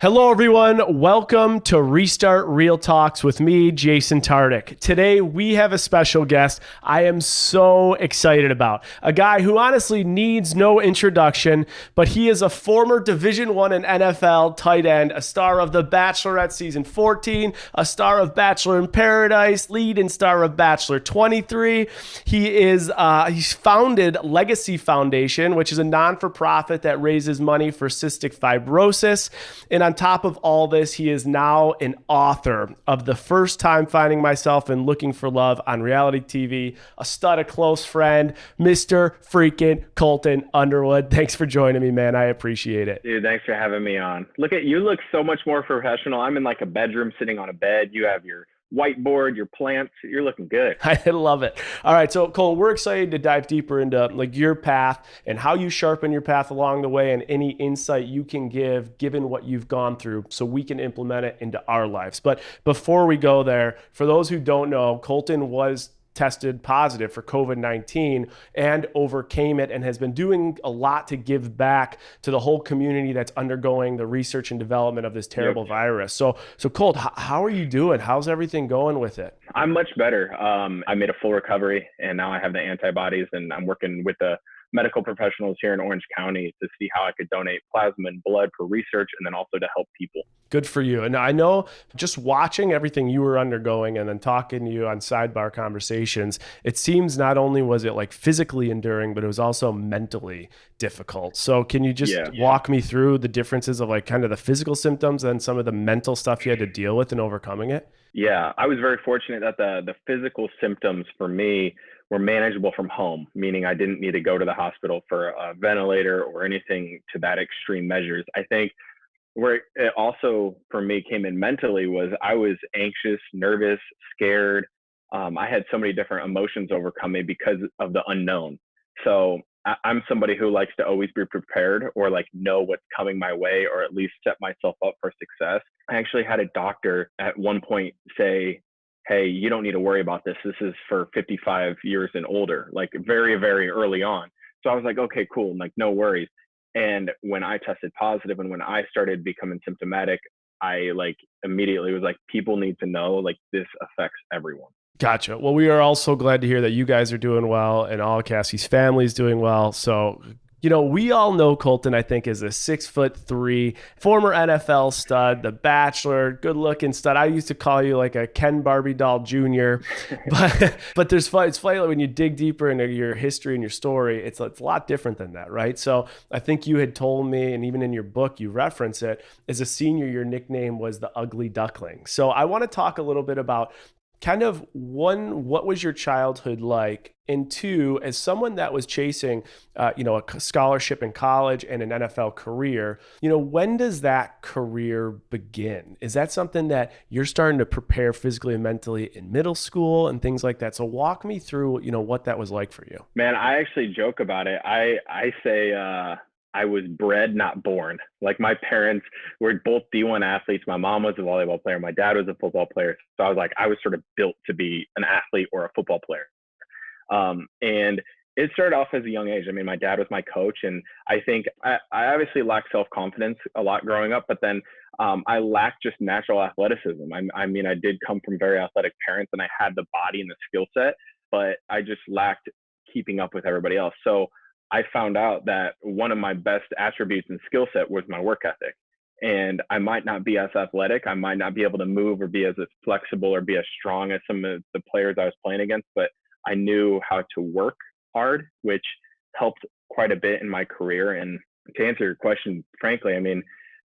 Hello, everyone. Welcome to Restart Real Talks with me, Jason Tardik. Today, we have a special guest I am so excited about. A guy who honestly needs no introduction, but he is a former Division I and NFL tight end, a star of The Bachelorette Season 14, a star of Bachelor in Paradise, lead and star of Bachelor 23. He's founded Legacy Foundation, which is a non-for-profit that raises money for cystic fibrosis. And on top of all this, he is now an author of The First Time Finding Myself and Looking for Love on Reality TV, a stud, a close friend, Mr. freaking Colton Underwood. Thanks for joining me, man. I appreciate it. Dude, thanks for having me on. Look at you, look so much more professional. I'm in like a bedroom sitting on a bed. You have your whiteboard, your plants. You're looking good. I love it. All right, so Cole, we're excited to dive deeper into like your path and how you sharpen your path along the way, and any insight you can give given what you've gone through, so we can implement it into our lives. But before we go there, for those who don't know, Colton was tested positive for COVID-19 and overcame it, and has been doing a lot to give back to the whole community that's undergoing the research and development of this terrible virus. So Colt, how are you doing? How's everything going with it? I'm much better. I made a full recovery, and now I have the antibodies, and I'm working with the medical professionals here in Orange County to see how I could donate plasma and blood for research, and then also to help people. Good for you. And I know, just watching everything you were undergoing and then talking to you on sidebar conversations, it seems not only was it like physically enduring, but it was also mentally difficult. So can you just walk me through the differences of like kind of the physical symptoms and some of the mental stuff you had to deal with in overcoming it? Yeah, I was very fortunate that the physical symptoms for me were manageable from home, meaning I didn't need to go to the hospital for a ventilator or anything to that extreme measures. I think where it also for me came in mentally was I was anxious, nervous, scared. I had so many different emotions overcome me because of the unknown. So I'm somebody who likes to always be prepared, or like know what's coming my way, or at least set myself up for success. I actually had a doctor at one point say, "Hey, you don't need to worry about this. This is for 55 years and older," like very, very early on. So I was like, okay, cool. Like, no worries. And when I tested positive and when I started becoming symptomatic, I like immediately was like, people need to know, like, this affects everyone. Gotcha. Well, we are all so glad to hear that you guys are doing well and all Cassie's family is doing well. So, we all know Colton, I think, is a 6'3", former NFL stud, the Bachelor, good looking stud. I used to call you like a Ken Barbie doll Jr. But it's funny when you dig deeper into your history and your story, it's a lot different than that, right? So I think you had told me, and even in your book, you reference it, as a senior, your nickname was the Ugly Duckling. So I want to talk a little bit about kind of one, what was your childhood like? And two, as someone that was chasing, a scholarship in college and an NFL career, when does that career begin? Is that something that you're starting to prepare physically and mentally in middle school and things like that? So walk me through, what that was like for you. Man, I actually joke about it. I say, I was bred, not born. Like, my parents were both D1 athletes. My mom was a volleyball player. My dad was a football player. So I was like, I was sort of built to be an athlete or a football player. And it started off as a young age. I mean, my dad was my coach, and I think I obviously lacked self-confidence a lot growing up, but then I lacked just natural athleticism. I mean, I did come from very athletic parents, and I had the body and the skill set, but I just lacked keeping up with everybody else. So I found out that one of my best attributes and skill set was my work ethic. And I might not be as athletic. I might not be able to move or be as flexible or be as strong as some of the players I was playing against, but I knew how to work hard, which helped quite a bit in my career. And to answer your question, frankly, I mean,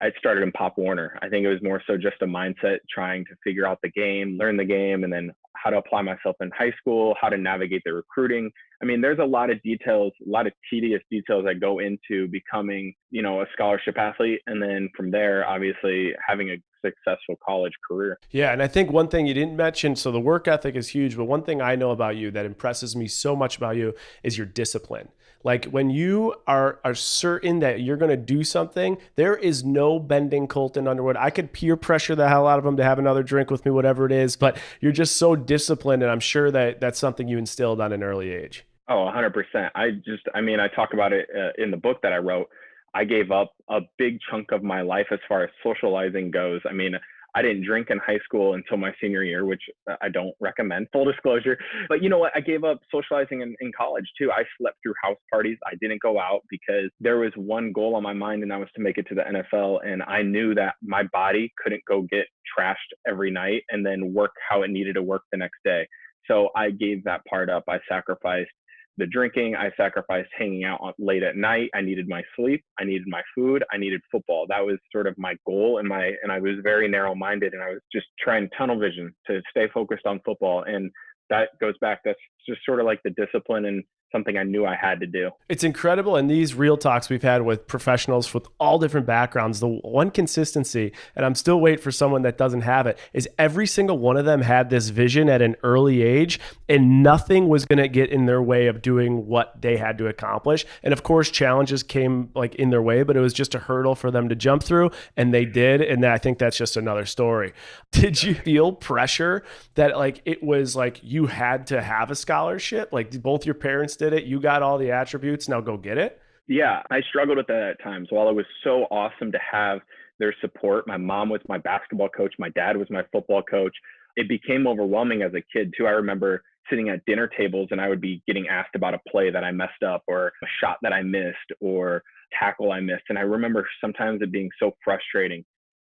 I started in Pop Warner. I think it was more so just a mindset, trying to figure out the game, learn the game, and then how to apply myself in high school, how to navigate the recruiting. I mean, there's a lot of details, a lot of tedious details that go into becoming, a scholarship athlete. And then from there, obviously having a successful college career. Yeah. And I think one thing you didn't mention, so the work ethic is huge, but one thing I know about you that impresses me so much about you is your discipline. Like, when you are certain that you're going to do something, there is no bending Colton Underwood. I could peer pressure the hell out of him to have another drink with me, whatever it is, but you're just so disciplined. And I'm sure that that's something you instilled at an early age. Oh, 100%. I talk about it in the book that I wrote. I gave up a big chunk of my life as far as socializing goes. I mean, I didn't drink in high school until my senior year, which I don't recommend, full disclosure. But you know what? I gave up socializing in college too. I slept through house parties. I didn't go out because there was one goal on my mind, and that was to make it to the NFL. And I knew that my body couldn't go get trashed every night and then work how it needed to work the next day. So I gave that part up. I sacrificed the drinking. I sacrificed hanging out late at night. I needed my sleep. I needed my food. I needed football. That was sort of my goal. And I was very narrow minded, and I was just trying tunnel vision to stay focused on football. And that goes back. That's just sort of like the discipline and something I knew I had to do. It's incredible. And these real talks we've had with professionals with all different backgrounds, the one consistency, and I'm still waiting for someone that doesn't have it, is every single one of them had this vision at an early age, and nothing was going to get in their way of doing what they had to accomplish. And of course, challenges came like in their way, but it was just a hurdle for them to jump through, and they did. And I think that's just another story. Did you feel pressure that like it was like you had to have a scholarship? Like both your parents did it, you got all the attributes, now go get it? Yeah, I struggled with that at times. While it was so awesome to have their support, my mom was my basketball coach, my dad was my football coach, it became overwhelming as a kid too. I remember sitting at dinner tables and I would be getting asked about a play that I messed up, or a shot that I missed, or tackle I missed. And I remember sometimes it being so frustrating,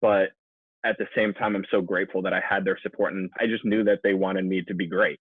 but at the same time, I'm so grateful that I had their support, and I just knew that they wanted me to be great.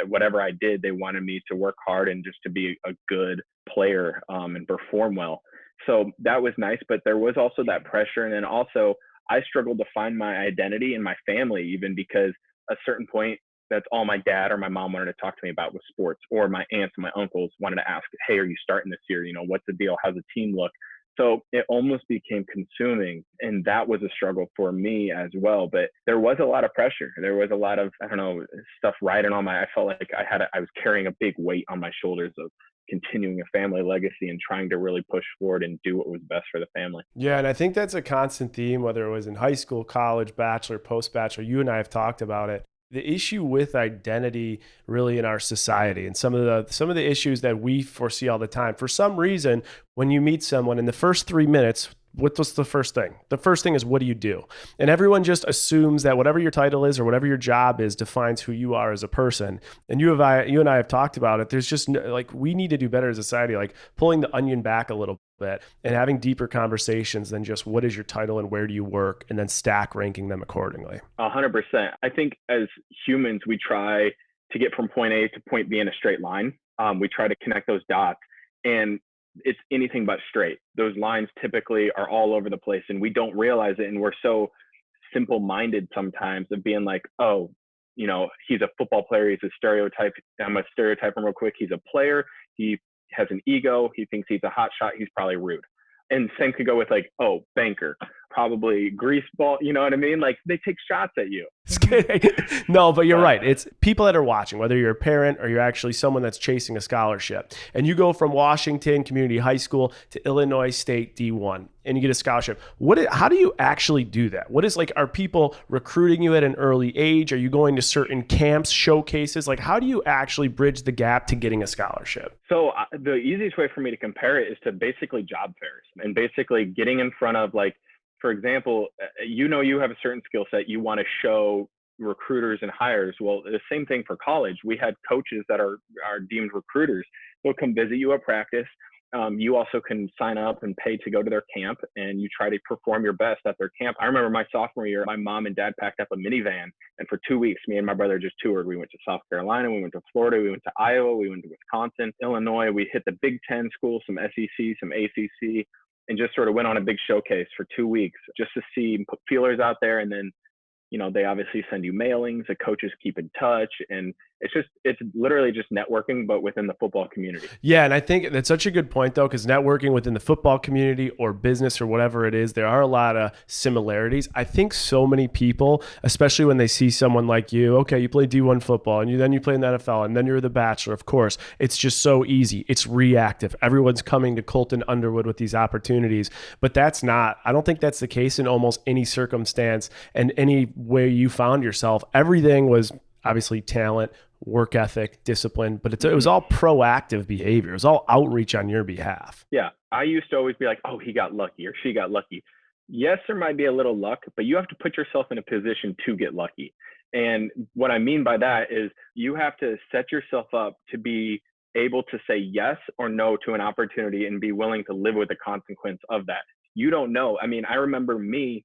Whatever I did, they wanted me to work hard and just to be a good player and perform well. So that was nice, but there was also that pressure. And then also I struggled to find my identity in my family, even because at a certain point, that's all my dad or my mom wanted to talk to me about was sports, or my aunts and my uncles wanted to ask, hey, are you starting this year? You know, what's the deal? How's the team look? So it almost became consuming, and that was a struggle for me as well. But there was a lot of pressure. There was a lot of, I don't know, stuff riding on I felt like I was carrying a big weight on my shoulders of continuing a family legacy and trying to really push forward and do what was best for the family. Yeah, and I think that's a constant theme, whether it was in high school, college, bachelor, post-bachelor. You and I have talked about it. The issue with identity really in our society, and some of the issues that we foresee all the time. For some reason, when you meet someone in the first 3 minutes, what's the first thing? The first thing is, what do you do? And everyone just assumes that whatever your title is or whatever your job is defines who you are as a person. And you and I have talked about it. There's just like, we need to do better as a society, like pulling the onion back a little bit and having deeper conversations than just what is your title and where do you work, and then stack ranking them accordingly. 100%. I think as humans, we try to get from point A to point B in a straight line. We try to connect those dots, and it's anything but straight. Those lines typically are all over the place, and we don't realize it. And we're so simple-minded sometimes of being like, oh, you know, he's a football player. He's a stereotype. I'm going to stereotype him real quick. He's a player. He has an ego. He thinks he's a hot shot. He's probably rude. And same could go with like, oh, banker, probably greaseball. You know what I mean? Like they take shots at you. No, but you're right. It's people that are watching, whether you're a parent or you're actually someone that's chasing a scholarship, and you go from Washington Community High School to Illinois State D1 and you get a scholarship. How do you actually do that? What is like, are people recruiting you at an early age? Are you going to certain camps, showcases? Like, how do you actually bridge the gap to getting a scholarship? So the easiest way for me to compare it is to basically job fairs and basically getting in front of, like, for example, you have a certain skill set you want to show recruiters and hires. Well, the same thing for college. We had coaches that are deemed recruiters. They'll come visit you at practice. You also can sign up and pay to go to their camp, and you try to perform your best at their camp. I remember my sophomore year, my mom and dad packed up a minivan, and for 2 weeks, me and my brother just toured. We went to South Carolina, we went to Florida, we went to Iowa, we went to Wisconsin, Illinois. We hit the Big Ten schools, some SEC, some ACC, and just sort of went on a big showcase for 2 weeks just to see, put feelers out there. And then, they obviously send you mailings, the coaches keep in touch, and it's literally just networking, but within the football community. Yeah. And I think that's such a good point though, because networking within the football community or business or whatever it is, there are a lot of similarities. I think so many people, especially when they see someone like you, okay, you play D1 football and then you play in the NFL and then you're the Bachelor, of course, it's just so easy. It's reactive. Everyone's coming to Colton Underwood with these opportunities, but I don't think that's the case in almost any circumstance and any way you found yourself. Everything was, obviously talent, work ethic, discipline, but it was all proactive behavior. It was all outreach on your behalf. Yeah. I used to always be like, oh, he got lucky or she got lucky. Yes, there might be a little luck, but you have to put yourself in a position to get lucky. And what I mean by that is you have to set yourself up to be able to say yes or no to an opportunity and be willing to live with the consequence of that. You don't know. I mean, I remember me,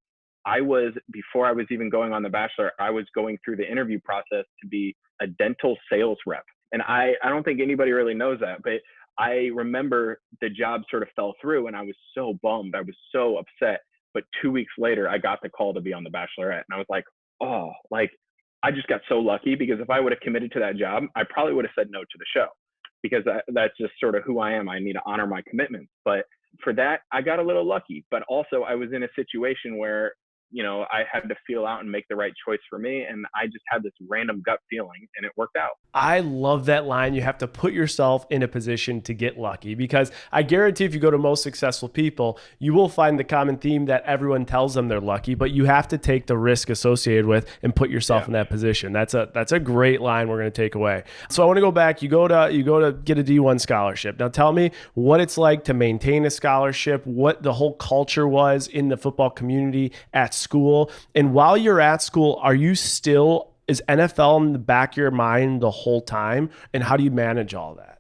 before I was even going on The Bachelor, I was going through the interview process to be a dental sales rep. And I don't think anybody really knows that, but I remember the job sort of fell through and I was so bummed. I was so upset. But 2 weeks later, I got the call to be on The Bachelorette. And I was like, oh, like I just got so lucky, because if I would have committed to that job, I probably would have said no to the show, because that's just sort of who I am. I need to honor my commitments. But for that, I got a little lucky. But also I was in a situation where, I had to feel out and make the right choice for me. And I just had this random gut feeling and it worked out. I love that line. You have to put yourself in a position to get lucky, because I guarantee if you go to most successful people, you will find the common theme that everyone tells them they're lucky, but you have to take the risk associated with and put yourself in that position. That's a great line we're going to take away. So I want to go back. You go to get a D1 scholarship. Now tell me what it's like to maintain a scholarship, what the whole culture was in the football community at school. And while you're at school, is NFL in the back of your mind the whole time? And how do you manage all that?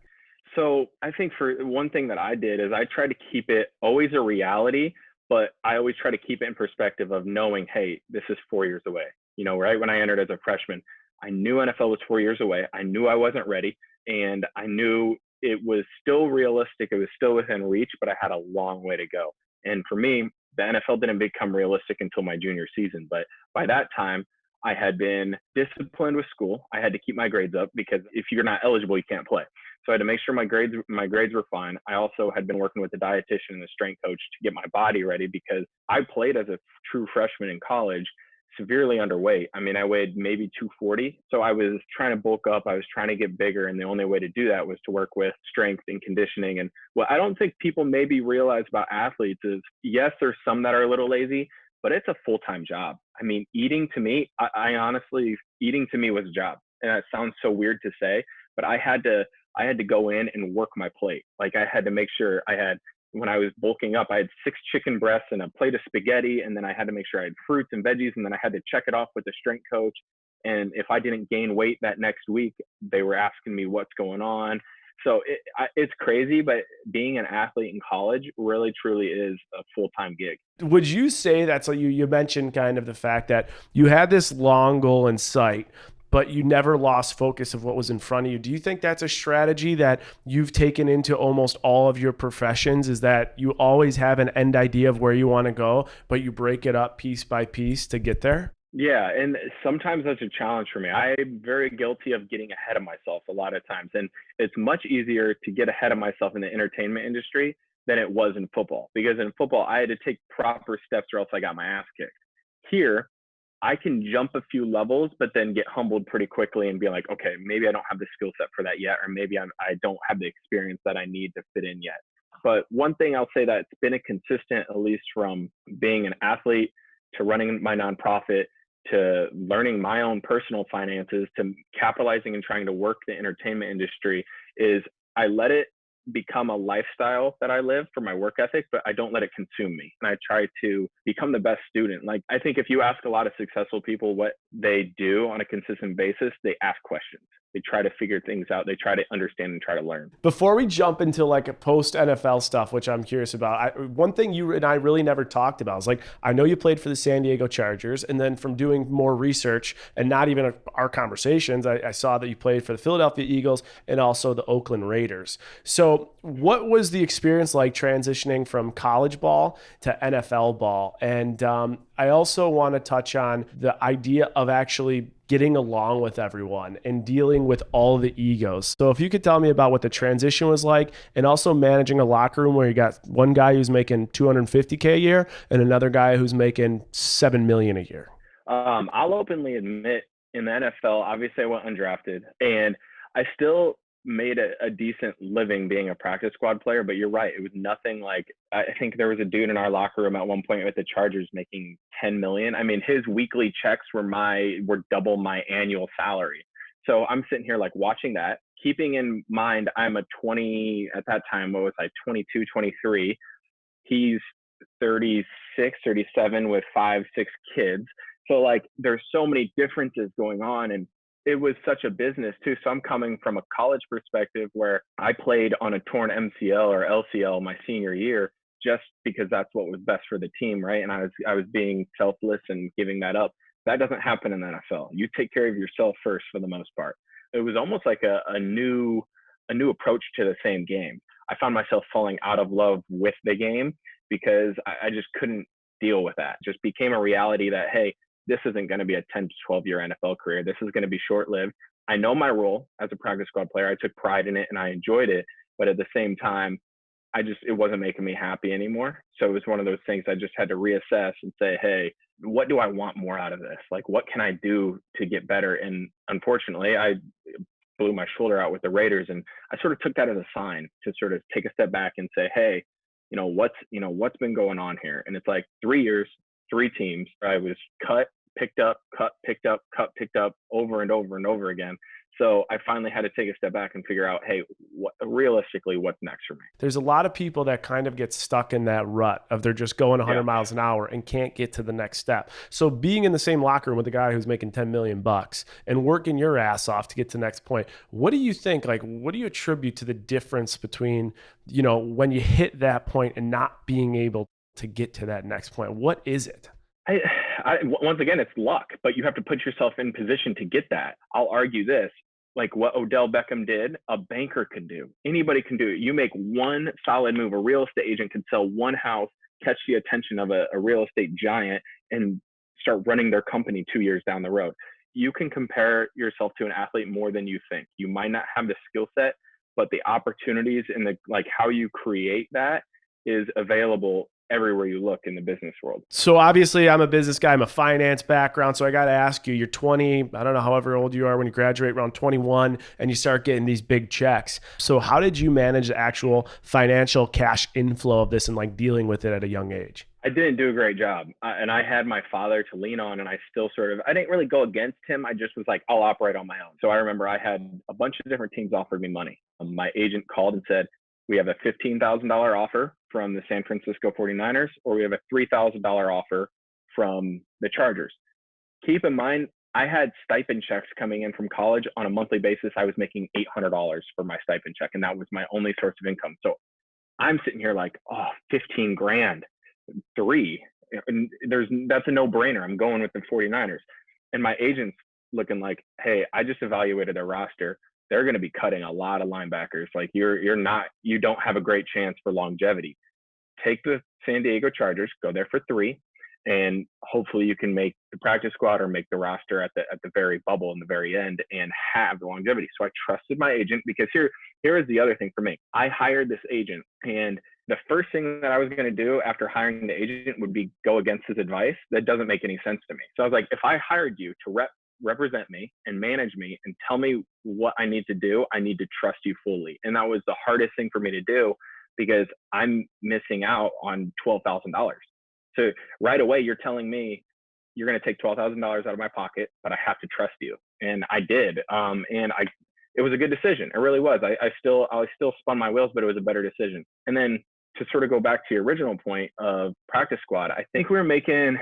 So I think for one thing that I did is I tried to keep it always a reality, but I always try to keep it in perspective of knowing, hey, this is 4 years away. Right when I entered as a freshman, I knew NFL was 4 years away. I knew I wasn't ready, and I knew it was still realistic. It was still within reach, but I had a long way to go. And for me, the NFL didn't become realistic until my junior season. But by that time, I had been disciplined with school. I had to keep my grades up, because if you're not eligible, you can't play. So I had to make sure my grades were fine. I also had been working with a dietitian and a strength coach to get my body ready, because I played as a true freshman in college, severely underweight. I mean, I weighed maybe 240. So I was trying to bulk up. I was trying to get bigger. And the only way to do that was to work with strength and conditioning. And what I don't think people maybe realize about athletes is, yes, there's some that are a little lazy, but it's a full-time job. I mean, eating to me, I honestly, eating to me was a job. And that sounds so weird to say, but I had to go in and work my plate. Like I had to make sure when I was bulking up, I had 6 chicken breasts and a plate of spaghetti. And then I had to make sure I had fruits and veggies. And then I had to check it off with the strength coach. And if I didn't gain weight that next week, they were asking me what's going on. So it's crazy, but being an athlete in college really, truly is a full-time gig. Would you say that's like you mentioned kind of the fact that you had this long goal in sight, but you never lost focus of what was in front of you? Do you think that's a strategy that you've taken into almost all of your professions, is that you always have an end idea of where you want to go, but you break it up piece by piece to get there? Yeah, and sometimes that's a challenge for me. I'm very guilty of getting ahead of myself a lot of times. And it's much easier to get ahead of myself in the entertainment industry than it was in football, because in football, I had to take proper steps or else I got my ass kicked. Here, I can jump a few levels, but then get humbled pretty quickly and be like, okay, maybe I don't have the skill set for that yet, or maybe I don't have the experience that I need to fit in yet. But one thing I'll say that's been a consistent, at least from being an athlete to running my nonprofit, to learning my own personal finances, to capitalizing and trying to work the entertainment industry, is I let it become a lifestyle that I live for my work ethic, but I don't let it consume me. And I try to become the best student. Like, I think if you ask a lot of successful people what they do on a consistent basis, they ask questions. They try to figure things out. They try to understand and try to learn. Before we jump into like a post NFL stuff, which I'm curious about, one thing you and I really never talked about is, like, I know you played for the San Diego Chargers, and then from doing more research and not even our conversations, I saw that you played for the Philadelphia Eagles and also the Oakland Raiders. So what was the experience like transitioning from college ball to NFL ball? And I also want to touch on the idea of actually getting along with everyone and dealing with all the egos. So if you could tell me about what the transition was like, and also managing a locker room where you got one guy who's making $250K a year and another guy who's making $7 million a year. I'll openly admit, in the NFL, obviously I went undrafted, and I still made a decent living being a practice squad player. But you're right, it was nothing like, I think there was a dude in our locker room at one point with the Chargers making $10 million. I mean, his weekly checks were double my annual salary. So I'm sitting here like watching that, keeping in mind I'm a 20 at that time, what was I, 22, 23. He's 36, 37 with 5, 6 kids. So like there's so many differences going on, and it was such a business too. So I'm coming from a college perspective where I played on a torn MCL or LCL my senior year just because that's what was best for the team, right? And I was being selfless and giving that up. That doesn't happen in the NFL. You take care of yourself first for the most part. It was almost like a new approach to the same game. I found myself falling out of love with the game because I just couldn't deal with that. It just became a reality that, hey, this isn't going to be a 10 to 12-year NFL career. This is going to be short-lived. I know my role as a practice squad player. I took pride in it and I enjoyed it. But at the same time, it wasn't making me happy anymore. So it was one of those things I just had to reassess and say, hey, what do I want more out of this? Like, what can I do to get better? And unfortunately, I blew my shoulder out with the Raiders. And I sort of took that as a sign to sort of take a step back and say, hey, what's been going on here? And it's like 3 years, 3 teams. I was cut, picked up, cut, picked up, cut, picked up over and over and over again. So I finally had to take a step back and figure out, hey, realistically, what's next for me? There's a lot of people that kind of get stuck in that rut of they're just going 100 miles an hour and can't get to the next step. So being in the same locker room with a guy who's making 10 million bucks and working your ass off to get to the next point, what do you think, like, what do you attribute to the difference between, when you hit that point and not being able to get to that next point? What is it? Once again, it's luck, but you have to put yourself in position to get that. I'll argue this, like what Odell Beckham did, a banker could do. Anybody can do it. You make one solid move. A real estate agent could sell one house, catch the attention of a real estate giant, and start running their company 2 years down the road. You can compare yourself to an athlete more than you think. You might not have the skill set, but the opportunities and how you create that is available everywhere you look in the business world. So obviously I'm a business guy. I'm a finance background. So I got to ask you, you're 20, I don't know, however old you are when you graduate, around 21, and you start getting these big checks. So how did you manage the actual financial cash inflow of this and like dealing with it at a young age? I didn't do a great job. And I had my father to lean on, and I still I didn't really go against him. I just was like, I'll operate on my own. So I remember I had a bunch of different teams offered me money. My agent called and said, we have a $15,000 offer from the San Francisco 49ers, or we have a $3,000 offer from the Chargers. Keep in mind, I had stipend checks coming in from college on a monthly basis. I was making $800 for my stipend check, and that was my only source of income. So I'm sitting here like, 15 grand, 3. And that's a no-brainer. I'm going with the 49ers. And my agent's looking like, hey, I just evaluated their roster. They're going to be cutting a lot of linebackers. Like you don't have a great chance for longevity. Take the San Diego Chargers, go there for 3, and hopefully you can make the practice squad or make the roster at the very bubble in the very end and have the longevity. So I trusted my agent, because here is the other thing for me. I hired this agent, and the first thing that I was going to do after hiring the agent would be go against his advice. That doesn't make any sense to me. So I was like, if I hired you to represent me and manage me and tell me what I need to do, I need to trust you fully. And that was the hardest thing for me to do, because I'm missing out on $12,000. So right away, you're telling me you're going to take $12,000 out of my pocket, but I have to trust you. And I did. It was a good decision. It really was. I still spun my wheels, but it was a better decision. And then to sort of go back to your original point of practice squad, I think we were making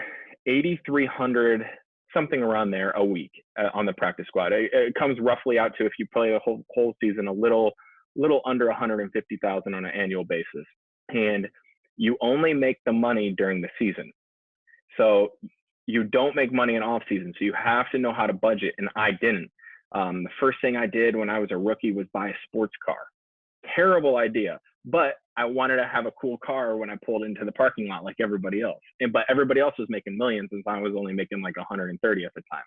8,300, something around there a week on the practice squad. It comes roughly out to, if you play a whole season, a little under 150,000 on an annual basis. And you only make the money during the season. So you don't make money in off season. So you have to know how to budget. And I didn't. The first thing I did when I was a rookie was buy a sports car. Terrible idea. But I wanted to have a cool car when I pulled into the parking lot like everybody else. But everybody else was making millions, and I was only making like 130 at the time.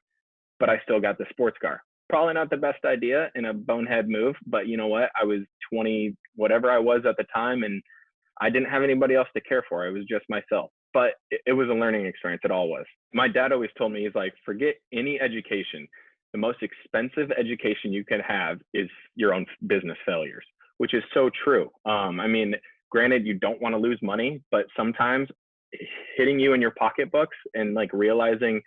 But I still got the sports car. Probably not the best idea and a bonehead move, but you know what? I was 20, whatever I was at the time, and I didn't have anybody else to care for. It was just myself. But it was a learning experience. It all was. My dad always told me, he's like, forget any education. The most expensive education you can have is your own business failures, which is so true. I mean, granted, you don't want to lose money, but sometimes hitting you in your pocketbooks and like realizing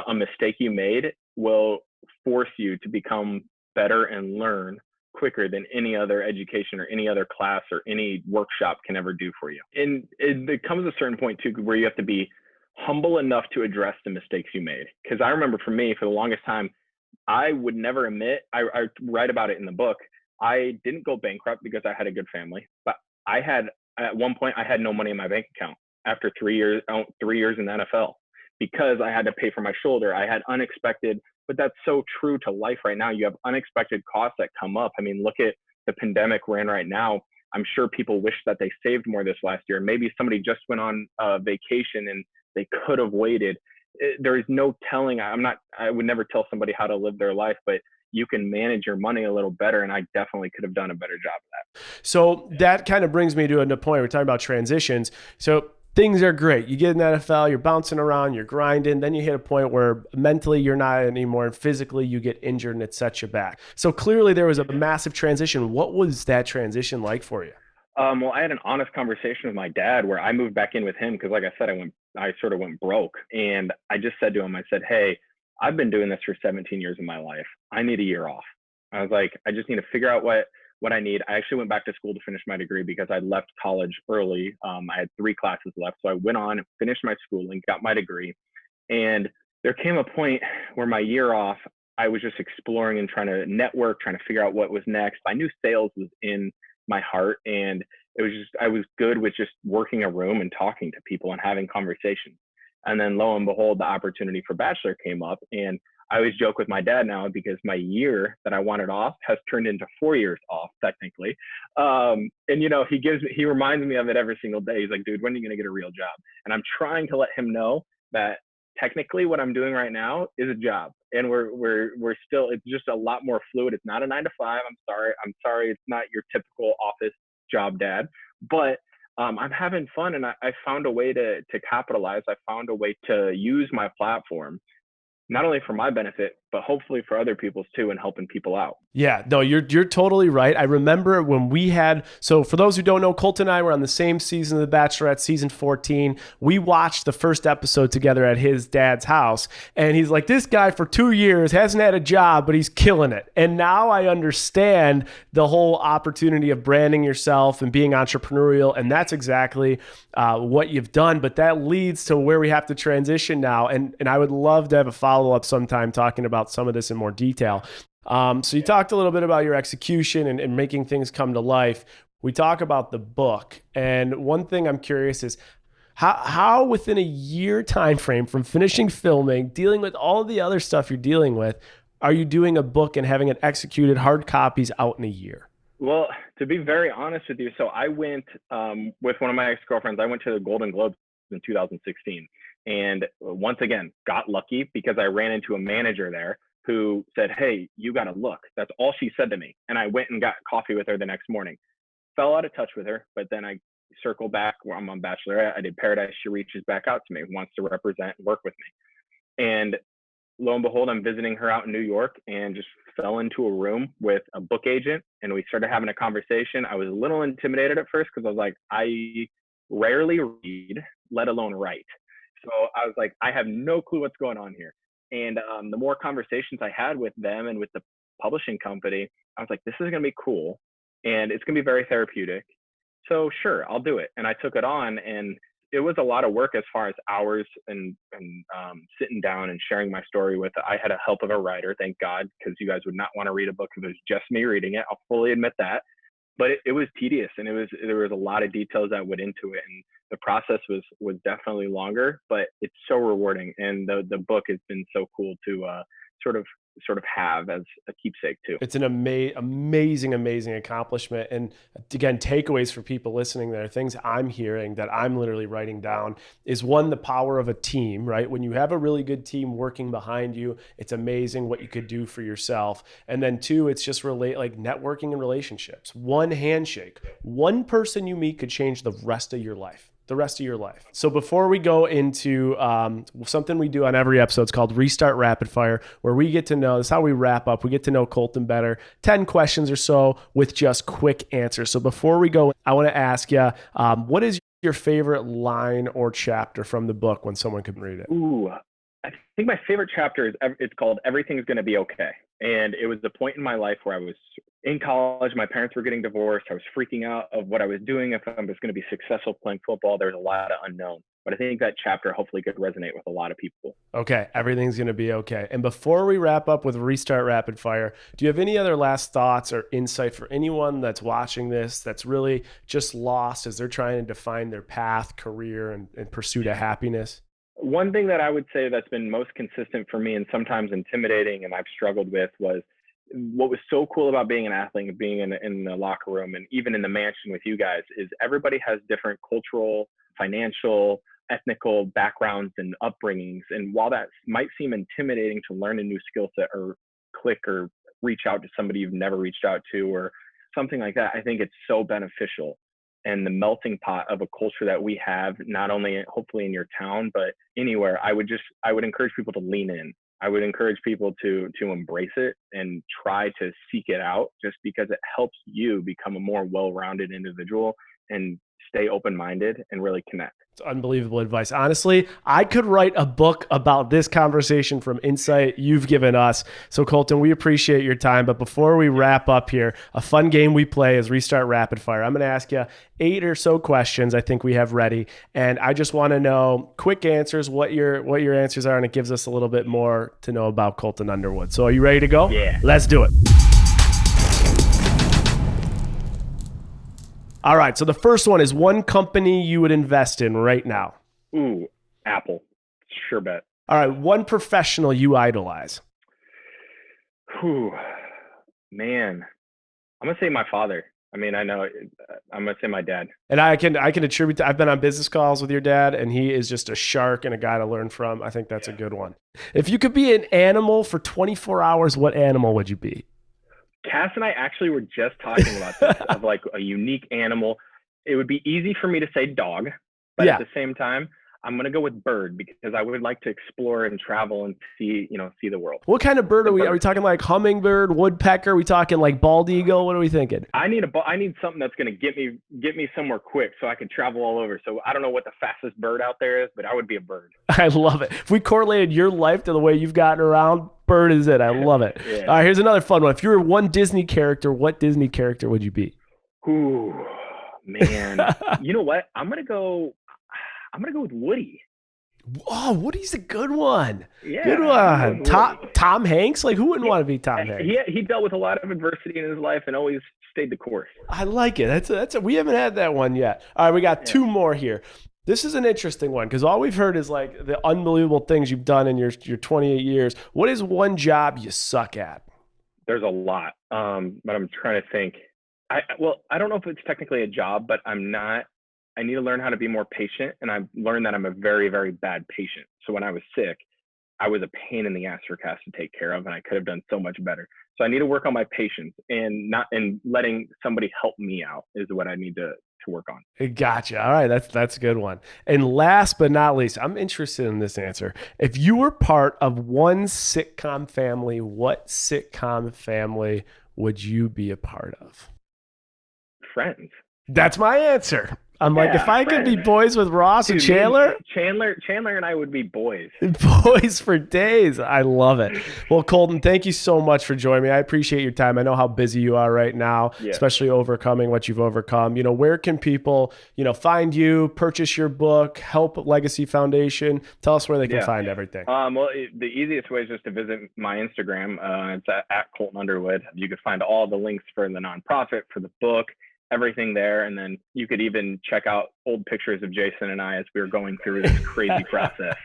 a mistake you made will force you to become better and learn quicker than any other education or any other class or any workshop can ever do for you. And it comes a certain point too where you have to be humble enough to address the mistakes you made. Because I remember for me, for the longest time, I would never admit, I write about it in the book. I didn't go bankrupt because I had a good family, but I had, at one point, I had no money in my bank account after 3 years in the NFL because I had to pay for my shoulder. I had unexpected, but that's so true to life right now. You have unexpected costs that come up. I mean, look at the pandemic we're in right now. I'm sure people wish that they saved more this last year. Maybe somebody just went on a vacation and they could have waited. There is no telling. I would never tell somebody how to live their life, but you can manage your money a little better. And I definitely could have done a better job of that. So that kind of brings me to a point. We're talking about transitions. So things are great. You get in the NFL, you're bouncing around, you're grinding. Then you hit a point where mentally you're not anymore, and physically you get injured and it sets you back. So clearly there was a massive transition. What was that transition like for you? Well, I had an honest conversation with my dad where I moved back in with him because, like I said, I sort of went broke. And I just said to him, I said, hey, I've been doing this for 17 years of my life. I need a year off. I was like, I just need to figure out what I need. I actually went back to school to finish my degree because I left college early. I had 3 classes left. So I went on and finished my schooling, got my degree. And there came a point where my year off, I was just exploring and trying to network, trying to figure out what was next. I knew sales was in my heart, and I was good with just working a room and talking to people and having conversations. And then lo and behold, the opportunity for Bachelor came up, and I always joke with my dad now because my year that I wanted off has turned into 4 years off technically. And he reminds me of it every single day. He's like, dude, when are you going to get a real job? And I'm trying to let him know that technically what I'm doing right now is a job, and we're still, it's just a lot more fluid. It's not a 9 to 5. I'm sorry. It's not your typical office job, dad, but I'm having fun, and I found a way to capitalize. I found a way to use my platform, not only for my benefit, but hopefully for other people's too, and helping people out. Yeah, no, you're totally right. I remember when so for those who don't know, Colton and I were on the same season of The Bachelorette, season 14. We watched the first episode together at his dad's house. And he's like, this guy for 2 years hasn't had a job, but he's killing it. And now I understand the whole opportunity of branding yourself and being entrepreneurial. And that's exactly what you've done. But that leads to where we have to transition now. And I would love to have a follow-up sometime talking about some of this in more detail. So you talked a little bit about your execution and making things come to life. We talk about the book. And one thing I'm curious is how within a year time frame from finishing filming, dealing with all the other stuff you're dealing with, are you doing a book and having it executed, hard copies out in a year? Well, to be very honest with you, so I went with one of my ex-girlfriends. I went to the Golden Globes in 2016. And once again, got lucky because I ran into a manager there who said, hey, you got to look. That's all she said to me. And I went and got coffee with her the next morning. Fell out of touch with her, but then I circled back where I'm on Bachelorette. I did Paradise. She reaches back out to me, wants to represent and work with me. And lo and behold, I'm visiting her out in New York and just fell into a room with a book agent. And we started having a conversation. I was a little intimidated at first because I was like, I rarely read, let alone write. So I was like, I have no clue what's going on here. And the more conversations I had with them and with the publishing company, I was like, this is going to be cool. And it's going to be very therapeutic. So sure, I'll do it. And I took it on, and it was a lot of work as far as hours and sitting down and sharing my story with. I had a help of a writer, thank God, because you guys would not want to read a book if it was just me reading it. I'll fully admit that. But it was tedious, and there was a lot of details that went into it, and the process was definitely longer, but it's so rewarding. And the book has been so cool to sort of have as a keepsake too. It's an amazing accomplishment. And again, takeaways for people listening there, things I'm hearing that I'm literally writing down is, one, the power of a team, right? When you have a really good team working behind you, it's amazing what you could do for yourself. And then 2, it's just like networking and relationships. One handshake, one person you meet could change the rest of your life. So before we go into something we do on every episode, it's called Restart Rapid Fire, where we get to know, this is how we wrap up. We get to know Colton better, 10 questions or so with just quick answers. So before we go, I want to ask you, what is your favorite line or chapter from the book when someone can read it? Ooh, I think my favorite chapter is it's called Everything's Gonna Be Okay. And it was the point in my life where I was in college. My parents were getting divorced. I was freaking out of what I was doing. If I was going to be successful playing football, there's a lot of unknown. But I think that chapter hopefully could resonate with a lot of people. Okay, everything's going to be okay. And before we wrap up with Restart Rapid Fire, do you have any other last thoughts or insight for anyone that's watching this that's really just lost as they're trying to define their path, career, and pursuit of happiness? One thing that I would say that's been most consistent for me and sometimes intimidating and I've struggled with was what was so cool about being an athlete and being in the locker room and even in the mansion with you guys is everybody has different cultural, financial, ethnical backgrounds and upbringings. And while that might seem intimidating to learn a new skill set or click or reach out to somebody you've never reached out to or something like that, I think it's so beneficial. And the melting pot of a culture that we have, not only hopefully in your town, but anywhere, I would encourage people to lean in. I would encourage people to embrace it and try to seek it out just because it helps you become a more well-rounded individual and stay open-minded and really connect. It's unbelievable advice. Honestly, I could write a book about this conversation from insight you've given us. So Colton, we appreciate your time. But before we wrap up here, a fun game we play is Restart Rapid Fire. I'm going to ask you 8 or so questions I think we have ready. And I just want to know quick answers, what your answers are, and it gives us a little bit more to know about Colton Underwood. So are you ready to go? Yeah. Let's do it. All right, so the first one is one company you would invest in right now. Ooh, Apple. Sure bet. All right, one professional you idolize. Whew, man. I'm going to say my father. I mean, I know I'm going to say my dad. And I can attribute I've been on business calls with your dad, and he is just a shark and a guy to learn from. I think that's a good one. If you could be an animal for 24 hours, what animal would you be? Cass and I actually were just talking about this of like a unique animal. It would be easy for me to say dog, but at the same time, I'm going to go with bird because I would like to explore and travel and see the world. What kind of bird are we? Are we talking like hummingbird, woodpecker? Are we talking like bald eagle? What are we thinking? I need something that's going to get me somewhere quick so I can travel all over. So I don't know what the fastest bird out there is, but I would be a bird. I love it. If we correlated your life to the way you've gotten around, bird is it. I love it. Yeah. All right, here's another fun one. If you were one Disney character, what Disney character would you be? Ooh, man. You know what? I'm gonna go with Woody. Oh, Woody's a good one. Yeah, good one. Tom Hanks? Like, who wouldn't want to be Tom Hanks? He dealt with a lot of adversity in his life and always stayed the course. I like it. We haven't had that one yet. All right, we got 2 more here. This is an interesting one because all we've heard is like the unbelievable things you've done in your 28 years. What is one job you suck at? There's a lot, but I'm trying to think. I don't know if it's technically a job, but I need to learn how to be more patient, and I've learned that I'm a very, very bad patient. So when I was sick, I was a pain in the ass for Cass to take care of, and I could have done so much better. So I need to work on my patience and letting somebody help me out is what I need to work on. Gotcha. All right, that's a good one. And last but not least, I'm interested in this answer. If you were part of one sitcom family, what sitcom family would you be a part of? Friends. That's my answer. I'm like, if I could be boys with Ross and Chandler. Chandler and I would be boys. Boys for days. I love it. Well, Colton, thank you so much for joining me. I appreciate your time. I know how busy you are right now, especially overcoming what you've overcome. Where can people, find you, purchase your book, help Legacy Foundation? Tell us where they can find everything. The easiest way is just to visit my Instagram. It's at Colton Underwood. You could find all the links for the nonprofit, for the book, everything there. And then you could even check out old pictures of Jason and I as we were going through this crazy process.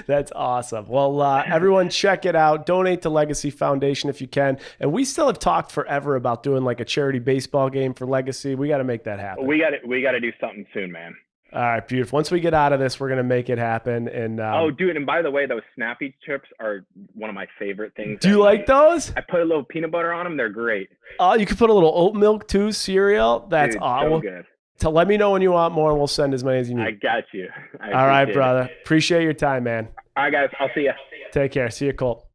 That's awesome. Well, everyone check it out. Donate to Legacy Foundation if you can. And we still have talked forever about doing like a charity baseball game for Legacy. We got to make that happen. We got to do something soon, man. All right, beautiful. Once we get out of this, we're going to make it happen. And dude, and by the way, those Snappy chips are one of my favorite things. Do you like those? I put a little peanut butter on them. They're great. Oh, you could put a little oat milk too, cereal. That's awesome. So good. So let me know when you want more, and we'll send as many as you need. I got you. All right, brother. Appreciate your time, man. All right, guys. I'll see you. Take care. See you, Colt.